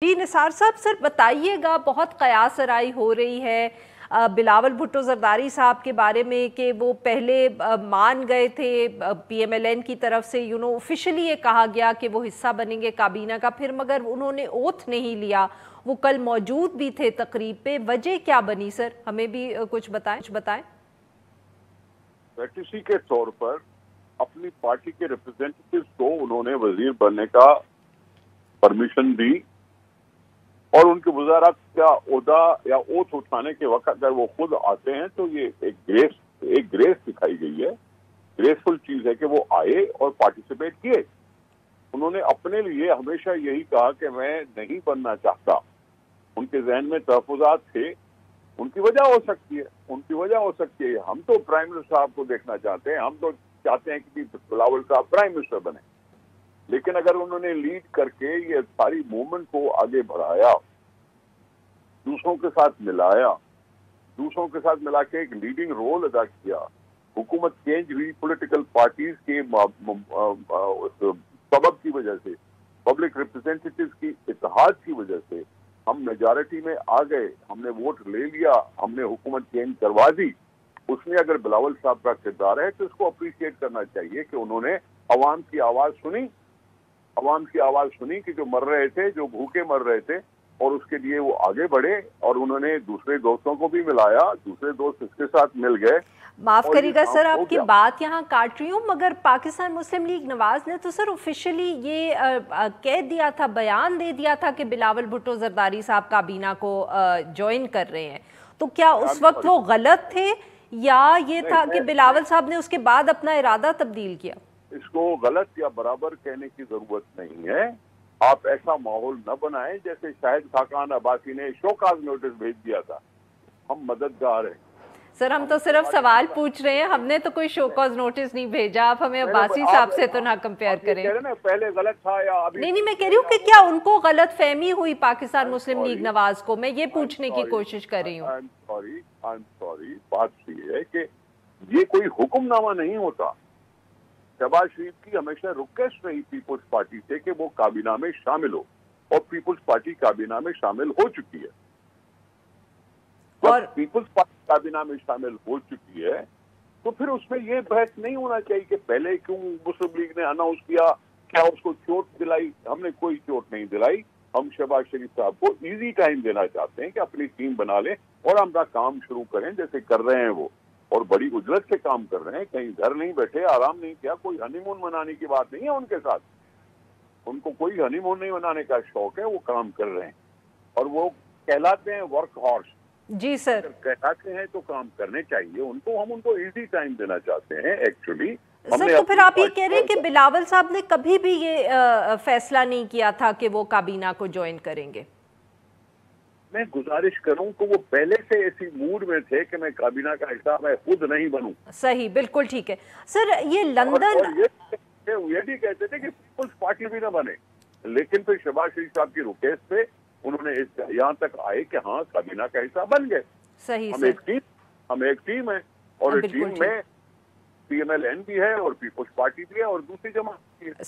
جی نثار صاحب سر بتائیے گا، بہت قیاس آرائی ہو رہی ہے بلاول بھٹو زرداری صاحب کے بارے میں کہ وہ پہلے مان گئے تھے پی ایم ایل این کی طرف سے آفیشلی یہ کہا گیا کہ وہ حصہ بنیں گے کابینہ کا، پھر مگر انہوں نے اوتھ نہیں لیا۔ وہ کل موجود بھی تھے تقریب پہ، وجہ کیا بنی سر؟ ہمیں بھی کچھ بتائیں۔ کسی کے طور پر اپنی پارٹی کے ریپرزینٹیٹیوز کو انہوں نے وزیر بننے کا پرمیشن دی، اور ان کے وزارت کا عہدہ یا اوتھ اٹھانے کے وقت اگر وہ خود آتے ہیں تو یہ ایک گریس دکھائی گئی ہے، گریسفل چیز ہے کہ وہ آئے اور پارٹیسپیٹ کیے۔ انہوں نے اپنے لیے ہمیشہ یہی کہا کہ میں نہیں بننا چاہتا، ان کے ذہن میں تحفظات تھے، ان کی وجہ ہو سکتی ہے ہم تو پرائم منسٹر صاحب کو دیکھنا چاہتے ہیں، ہم تو چاہتے ہیں کہ بلاول صاحب پرائم منسٹر بنے، لیکن اگر انہوں نے لیڈ کر کے یہ ساری موومنٹ کو آگے بڑھایا، دوسروں کے ساتھ ملا کے ایک لیڈنگ رول ادا کیا، حکومت چینج ہوئی پولیٹیکل پارٹیز کے سبب کی وجہ سے، پبلک ریپرزینٹیٹیوز کی اتحاد کی وجہ سے ہم میجارٹی میں آ گئے، ہم نے ووٹ لے لیا، ہم نے حکومت چینج کروا دی۔ اس میں اگر بلاول صاحب کا کردار ہے تو اس کو اپریشیٹ کرنا چاہیے کہ انہوں نے عوام کی آواز سنی کہ جو مر رہے تھے، جو بھوکے مر رہے تھے، اور اس کے لیے وہ آگے بڑھے، اور انہوں نے دوسرے دوستوں کو بھی ملایا، دوسرے دوست اس کے ساتھ مل گئے۔ معاف کریے گا سر، آپ کی بات یہاں کاٹ رہی ہوں، مگر پاکستان مسلم لیگ نواز نے تو سر آفیشلی یہ کہہ دیا تھا، بیان دے دیا تھا کہ بلاول بھٹو زرداری صاحب کابینہ کو جوائن کر رہے ہیں، تو کیا اس وقت وہ غلط تھے یا یہ تھا کہ بلاول صاحب نے اس کے بعد اپنا ارادہ تبدیل کیا؟ اس کو غلط یا برابر کہنے کی ضرورت نہیں ہے، آپ ایسا ماحول نہ بنائیں جیسے شاہد خاقان عباسی نے شوکاز نوٹس بھیج دیا تھا۔ ہم مددگار ہیں سر، ہم تو صرف سوال پوچھ رہے ہیں، ہم نے تو کوئی شوکاز نوٹس نہیں بھیجا، آپ ہمیں عباسی صاحب سے تو نہ کمپیئر کریں۔ پہلے غلط تھا یا ابھی نہیں، میں کہہ رہی ہوں کہ کیا ان کو غلط فہمی ہوئی پاکستان مسلم لیگ نواز کو؟ میں یہ پوچھنے کی کوشش کر رہی ہوں۔ سوری، بات یہ ہے کہ یہ کوئی حکم نامہ نہیں ہوتا۔ شہباز شریف کی ہمیشہ ریکویسٹ رہی پیپلز پارٹی سے کہ وہ کابینہ میں شامل ہو، اور پیپلز پارٹی کابینہ میں شامل ہو چکی ہے۔ اور پیپلز پارٹی کابینہ میں شامل ہو چکی ہے تو پھر اس میں یہ بحث نہیں ہونا چاہیے کہ پہلے کیوں مسلم لیگ نے اناؤنس کیا، کیا اس کو چوٹ دلائی؟ ہم نے کوئی چوٹ نہیں دلائی، ہم شہباز شریف صاحب کو ایزی ٹائم دینا چاہتے ہیں کہ اپنی ٹیم بنا لیں اور ہم کام شروع کریں جیسے کر رہے ہیں وہ، اور بڑی اجرت سے کام کر رہے ہیں، کہیں گھر نہیں بیٹھے، آرام نہیں کیا، کوئی ہنی مون منانے کی بات نہیں ہے ان کے ساتھ، ان کو کوئی ہنی مون نہیں منانے کا شوق ہے، وہ کام کر رہے ہیں، اور وہ کہلاتے ہیں ورک ہارس۔ جی سر، کہلاتے ہیں تو کام کرنے چاہیے ان کو، ہم ان کو ایزی ٹائم دینا چاہتے ہیں ایکچولی۔ سر تو پھر آپ یہ کہہ رہے ہیں کہ بلاول صاحب نے کبھی بھی یہ فیصلہ نہیں کیا تھا کہ وہ کابینہ کو جوائن کریں گے؟ میں گزارش کروں کہ وہ پہلے سے ایسی موڈ میں تھے کہ میں کابینہ کا حصہ میں خود نہیں بنوں۔ صحیح، بالکل ٹھیک ہے سر۔ یہ لندن یہ بھی کہتے تھے کہ پیپلز پارٹی بھی نہ بنے، لیکن پھر شہباز شریف صاحب کی ریکویسٹ پہ انہوں نے یہاں تک آئے کہ ہاں کابینہ کا حصہ بن گئے۔ صحیح، ہم ایک ٹیم ہے، اور اس ٹیم میں پی ایم ایل این بھی ہے اور پیپلز پارٹی بھی ہے اور دوسری جماعت بھی ہے۔